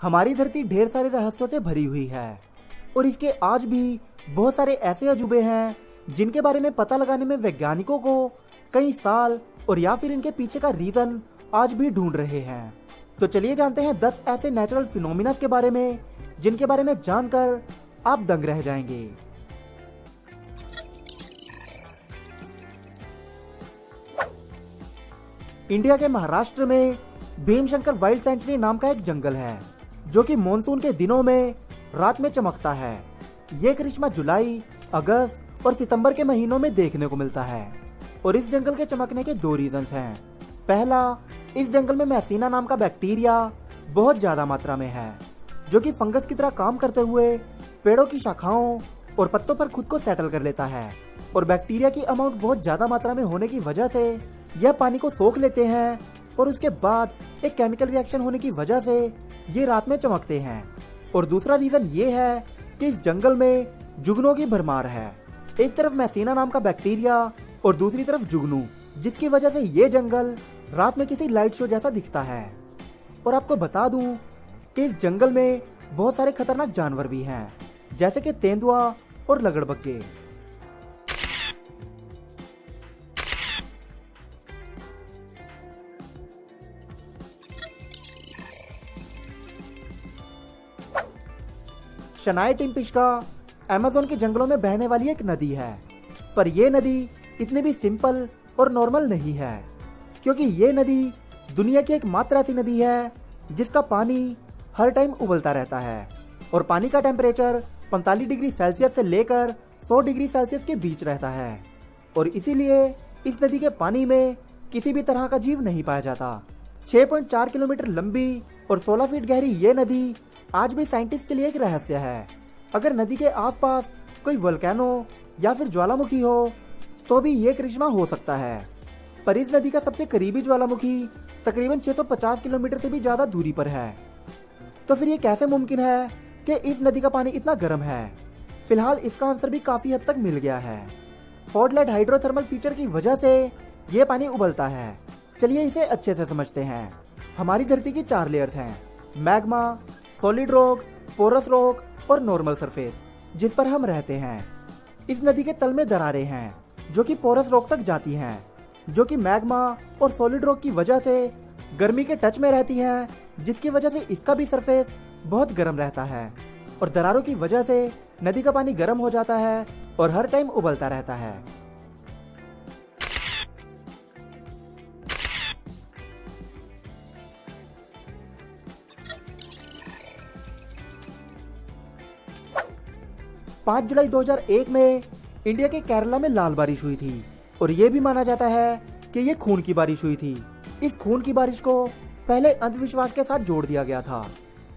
हमारी धरती ढेर सारे रहस्यों से भरी हुई है और इसके आज भी बहुत सारे ऐसे अजूबे हैं जिनके बारे में पता लगाने में वैज्ञानिकों को कई साल और या फिर इनके पीछे का रीजन आज भी ढूंढ रहे हैं। तो चलिए जानते हैं 10 ऐसे नेचुरल फिनोमिना के बारे में जिनके बारे में जानकर आप दंग रह जाएंगे। इंडिया के महाराष्ट्र में भीमशंकर वाइल्ड सेंचुरी नाम का एक जंगल है जो कि मानसून के दिनों में रात में चमकता है। ये करिश्मा जुलाई, अगस्त और सितंबर के महीनों में देखने को मिलता है और इस जंगल के चमकने के दो रीजंस हैं। पहला, इस जंगल में मैसीना नाम का बैक्टीरिया बहुत ज्यादा मात्रा में है जो कि फंगस की तरह काम करते हुए पेड़ों की शाखाओं और पत्तों पर खुद को सेटल कर लेता है और बैक्टीरिया की अमाउंट बहुत ज्यादा मात्रा में होने की वजह से यह पानी को सोख लेते हैं और उसके बाद एक केमिकल रिएक्शन होने की वजह से ये रात में चमकते हैं। और दूसरा रीजन ये है कि इस जंगल में जुगनू की भरमार है। एक तरफ मैसीना नाम का बैक्टीरिया और दूसरी तरफ जुगनू, जिसकी वजह से ये जंगल रात में किसी लाइट शो जैसा दिखता है। और आपको बता दूं कि इस जंगल में बहुत सारे खतरनाक जानवर भी हैं, जैसे कि तेंदुआ और लगड़बग्गे। शनाई टिम्पिश्का अमेज़न के जंगलों में बहने वाली एक नदी है, पर यह नदी इतनी भी सिंपल और नॉर्मल नहीं है, क्योंकि ये नदी दुनिया की एकमात्र ऐसी नदी है जिसका पानी हर टाइम उबलता रहता है और पानी का टेम्परेचर 45 डिग्री सेल्सियस से लेकर 100 डिग्री सेल्सियस के बीच रहता है और इसीलिए इस नदी के पानी में किसी भी तरह का जीव नहीं पाया जाता। 6.4 किलोमीटर लंबी और 16 फीट गहरी ये नदी आज भी साइंटिस्ट के लिए एक रहस्य है। अगर नदी के आसपास कोई वोल्केनो या फिर ज्वालामुखी हो तो भी ये करिश्मा हो सकता है, पर इस नदी का सबसे करीबी ज्वालामुखी तकरीबन 650 किलोमीटर से भी ज्यादा दूरी पर है। तो फिर ये कैसे मुमकिन है कि इस नदी का पानी इतना गर्म है? फिलहाल इसका आंसर भी काफी हद तक मिल गया है। फोर्डलाइट हाइड्रोथर्मल फीचर की वजह से ये पानी उबलता है। चलिए इसे अच्छे से समझते हैं। हमारी धरती की 4 लेयर्स हैं, magma, solid rock, porous rock और नॉर्मल सरफेस, जिस पर हम रहते हैं। इस नदी के तल में दरारें हैं जो कि पोरस रॉक तक जाती हैं, जो कि मैग्मा और सॉलिड रॉक की वजह से गर्मी के टच में रहती हैं, जिसकी वजह से इसका भी सरफेस बहुत गर्म रहता है और दरारों की वजह से नदी का पानी गर्म हो जाता है और हर टाइम उबलता रहता है। पाँच जुलाई 2001 में इंडिया के केरला में लाल बारिश हुई थी और ये भी माना जाता है कि ये खून की बारिश हुई थी। इस खून की बारिश को पहले अंधविश्वास के साथ जोड़ दिया गया था,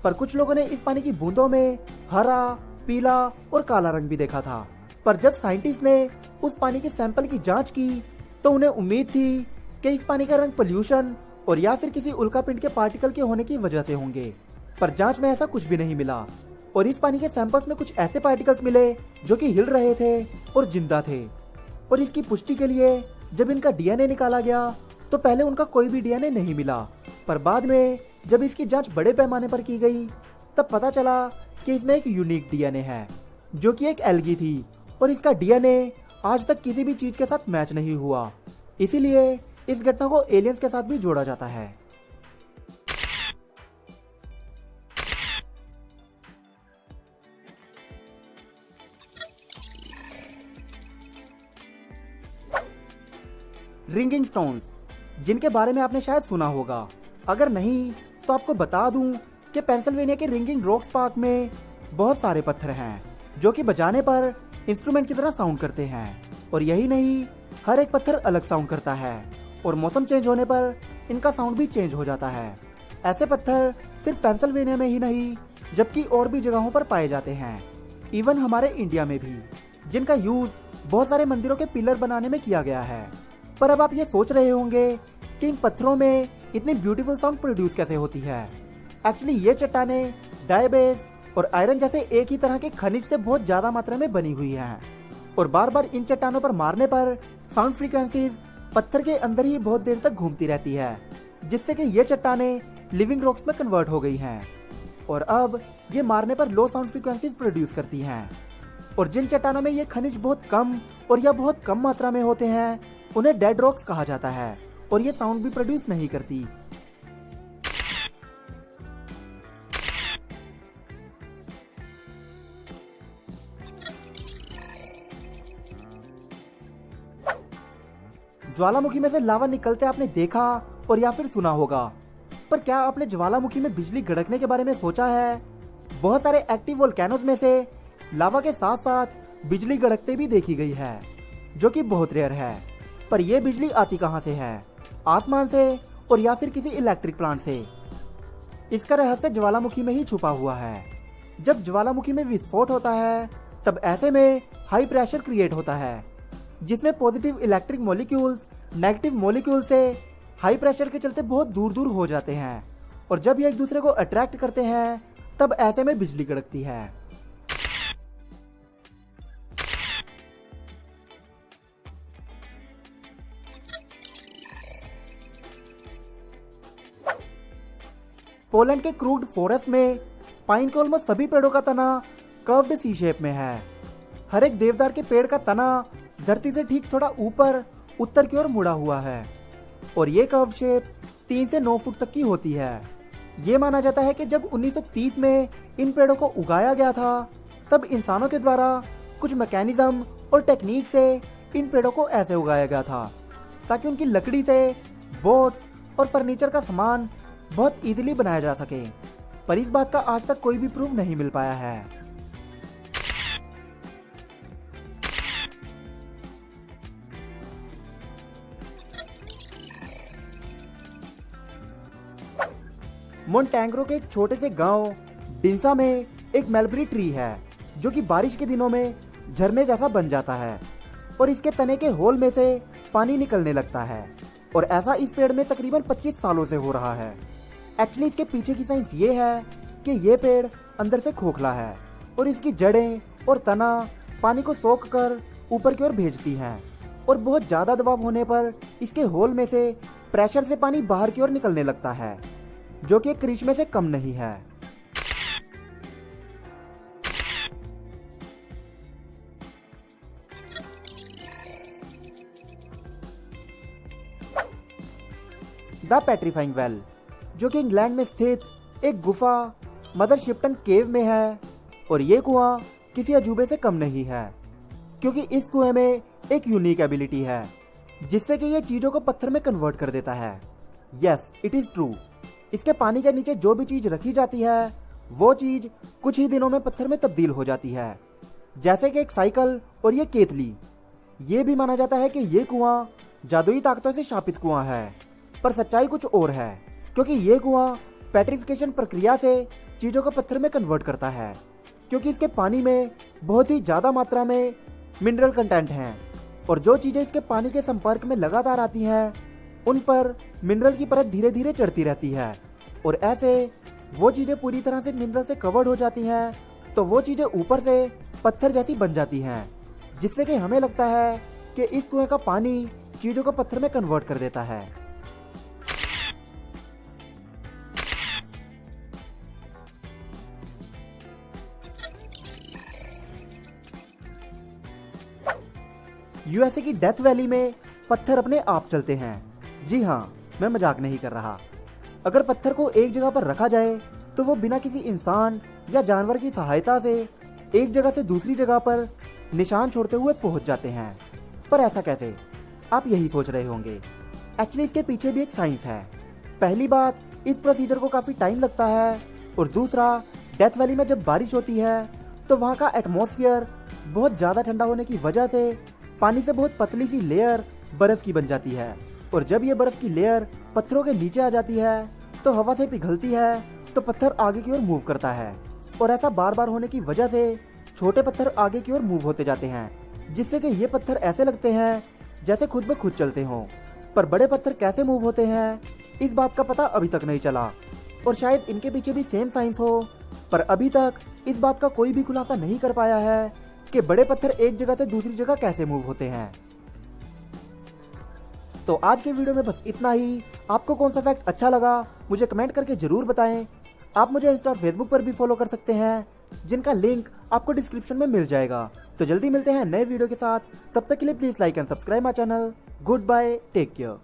पर कुछ लोगों ने इस पानी की बूंदों में हरा, पीला और काला रंग भी देखा था। पर जब साइंटिस्ट ने उस पानी के सैंपल की जांच की तो उन्हें उम्मीद थी कि इस पानी का रंग पोल्यूशन और या फिर किसी उल्कापिंड के पार्टिकल के होने की वजह से होंगे, पर जांच में ऐसा कुछ भी नहीं मिला और इस पानी के सैंपल्स में कुछ ऐसे पार्टिकल्स मिले जो कि हिल रहे थे और जिंदा थे। और इसकी पुष्टि के लिए जब इनका डीएनए निकाला गया तो पहले उनका कोई भी डीएनए नहीं मिला, पर बाद में जब इसकी जांच बड़े पैमाने पर की गई तब पता चला कि इसमें एक यूनिक डीएनए है जो कि एक एल्गी थी और इसका डीएनए आज तक किसी भी चीज के साथ मैच नहीं हुआ। इसीलिए इस घटना को एलियंस के साथ भी जोड़ा जाता है। रिंगिंग स्टोन्स, जिनके बारे में आपने शायद सुना होगा। अगर नहीं तो आपको बता दूं कि पेंसिल्वेनिया के रिंगिंग रॉक्स पार्क में बहुत सारे पत्थर हैं जो कि बजाने पर इंस्ट्रूमेंट की तरह साउंड करते हैं। और यही नहीं, हर एक पत्थर अलग साउंड करता है और मौसम चेंज होने पर इनका साउंड भी चेंज हो जाता है। ऐसे पत्थर सिर्फ पेंसिल्वेनिया में ही नहीं जबकि और भी जगहों पर पाए जाते हैं, इवन हमारे इंडिया में भी, जिनका यूज बहुत सारे मंदिरों के पिलर बनाने में किया गया है। पर अब आप ये सोच रहे होंगे कि इन पत्थरों में इतनी ब्यूटीफुल साउंड प्रोड्यूस कैसे होती है। एक्चुअली ये चट्टानें डायबेस और आयरन जैसे एक ही तरह के खनिज से बहुत ज्यादा मात्रा में बनी हुई हैं और बार बार इन चट्टानों पर मारने पर साउंड फ्रीक्वेंसीज पत्थर के अंदर ही बहुत देर तक घूमती रहती है, जिससे कि ये चट्टानें लिविंग रॉक्स में कन्वर्ट हो गई हैं। और अब ये मारने पर लो साउंड फ्रीक्वेंसीज प्रोड्यूस करती हैं। और जिन चट्टानों में ये खनिज बहुत कम और या बहुत कम मात्रा में होते हैं उन्हें डेड रॉक्स कहा जाता है और ये साउंड भी प्रोड्यूस नहीं करती। ज्वालामुखी में से लावा निकलते आपने देखा और या फिर सुना होगा, पर क्या आपने ज्वालामुखी में बिजली गड़कने के बारे में सोचा है? बहुत सारे एक्टिव वोल्केनोज में से लावा के साथ साथ बिजली गड़कते भी देखी गई है, जो कि बहुत रेयर है। पर यह बिजली आती कहां से है? आसमान से और या फिर किसी इलेक्ट्रिक प्लांट से? इसका रहस्य ज्वालामुखी में ही छुपा हुआ है। जब ज्वालामुखी में विस्फोट होता है तब ऐसे में हाई प्रेशर क्रिएट होता है, जिसमें positive electric molecules negative molecule से हाई प्रेशर के चलते बहुत दूर दूर हो जाते हैं और जब ये एक दूसरे को अट्रैक्ट करते हैं तब ऐसे में बिजली कड़कती है। पोलैंड के क्रूड फॉरेस्ट में पाइन के ऑलमोस्ट सभी पेड़ों का तना कर्व्ड सी शेप में है। हर एक देवदार के पेड़ का तना धरती से ठीक थोड़ा ऊपर उत्तर की ओर मुड़ा हुआ है और ये कर्व शेप 3 से 9 फुट तक की होती है। ये माना जाता है कि जब 1930 में इन पेड़ों को उगाया गया था तब इंसानों के द्वारा कुछ मैकेनिज्म और टेक्निक से इन पेड़ों को ऐसे उगाया गया था ताकि उनकी लकड़ी से बोट्स और फर्नीचर का सामान बहुत इजीली बनाया जा सके। पर इस बात का आज तक कोई भी प्रूफ नहीं मिल पाया है। मोन्टेग्रो के एक छोटे से गांव डिंसा में एक मलबरी ट्री है जो कि बारिश के दिनों में झरने जैसा बन जाता है और इसके तने के होल में से पानी निकलने लगता है और ऐसा इस पेड़ में तकरीबन 25 सालों से हो रहा है। एक्चुअली इसके पीछे की साइंस ये है कि ये पेड़ अंदर से खोखला है और इसकी जड़ें और तना पानी को सोख कर ऊपर की ओर भेजती हैं और बहुत ज्यादा दबाव होने पर इसके होल में से प्रेशर से पानी बाहर की ओर निकलने लगता है, जो कि करिश्मे से कम नहीं है। द पेट्रीफाइंग वेल, जो कि इंग्लैंड में स्थित एक गुफा मदर शिप्टन केव में है और ये कुआं किसी अजूबे से कम नहीं है, क्योंकि इस कुएं में एक यूनिक एबिलिटी है जिससे कि ये चीजों को पत्थर में कन्वर्ट कर देता है। Yes, it is true. इसके पानी के नीचे जो भी चीज रखी जाती है वो चीज कुछ ही दिनों में पत्थर में तब्दील हो जाती है, जैसे कि एक साइकिल और ये केतली। ये भी माना जाता है कि ये कुआं जादुई ताकतों से शापित कुआं है, पर सच्चाई कुछ और है, क्योंकि ये कुआं पेट्रिफिकेशन प्रक्रिया से चीजों को पत्थर में कन्वर्ट करता है, क्योंकि इसके पानी में बहुत ही ज्यादा मात्रा में मिनरल कंटेंट हैं और जो चीजें इसके पानी के संपर्क में लगातार आती हैं उन पर मिनरल की परत धीरे धीरे चढ़ती रहती है और ऐसे वो चीजें पूरी तरह से मिनरल से कवर्ड हो जाती हैं तो वो चीजें ऊपर से पत्थर जैसी बन जाती हैं, जिससे कि हमें लगता है कि इस कुएं का पानी चीजों को पत्थर में कन्वर्ट कर देता है। यूएसए की डेथ वैली में पत्थर अपने आप चलते हैं। जी हाँ, मैं मजाक नहीं कर रहा। अगर पत्थर को एक जगह पर रखा जाए तो वो बिना किसी इंसान या जानवर की सहायता से एक जगह से दूसरी जगह पर निशान छोड़ते हुए पहुंच जाते हैं। पर ऐसा कैसे, आप यही सोच रहे होंगे। एक्चुअली इसके पीछे भी एक साइंस है। पहली बात, इस प्रोसीजर को काफी टाइम लगता है और दूसरा, डेथ वैली में जब बारिश होती है तो वहाँ का एटमॉस्फेयर बहुत ज्यादा ठंडा होने की वजह से पानी से बहुत पतली सी लेयर बर्फ की बन जाती है और जब ये बर्फ की लेयर पत्थरों के नीचे आ जाती है तो हवा से पिघलती है तो पत्थर आगे की ओर मूव करता है और ऐसा बार बार होने की वजह से छोटे पत्थर आगे की ओर मूव होते जाते हैं, जिससे कि ये पत्थर ऐसे लगते हैं जैसे खुद ब खुद चलते हों। पर बड़े पत्थर कैसे मूव होते हैं इस बात का पता अभी तक नहीं चला और शायद इनके पीछे भी सेम साइंस हो, पर अभी तक इस बात का कोई भी खुलासा नहीं कर पाया है कि बड़े पत्थर एक जगह से दूसरी जगह कैसे मूव होते हैं। तो आज के वीडियो में बस इतना ही। आपको कौन सा फैक्ट अच्छा लगा मुझे कमेंट करके जरूर बताएं। आप मुझे इंस्टा और फेसबुक पर भी फॉलो कर सकते हैं, जिनका लिंक आपको डिस्क्रिप्शन में मिल जाएगा। तो जल्दी मिलते हैं नए वीडियो के साथ, तब तक के लिए please like and subscribe my channel. Good bye, take care.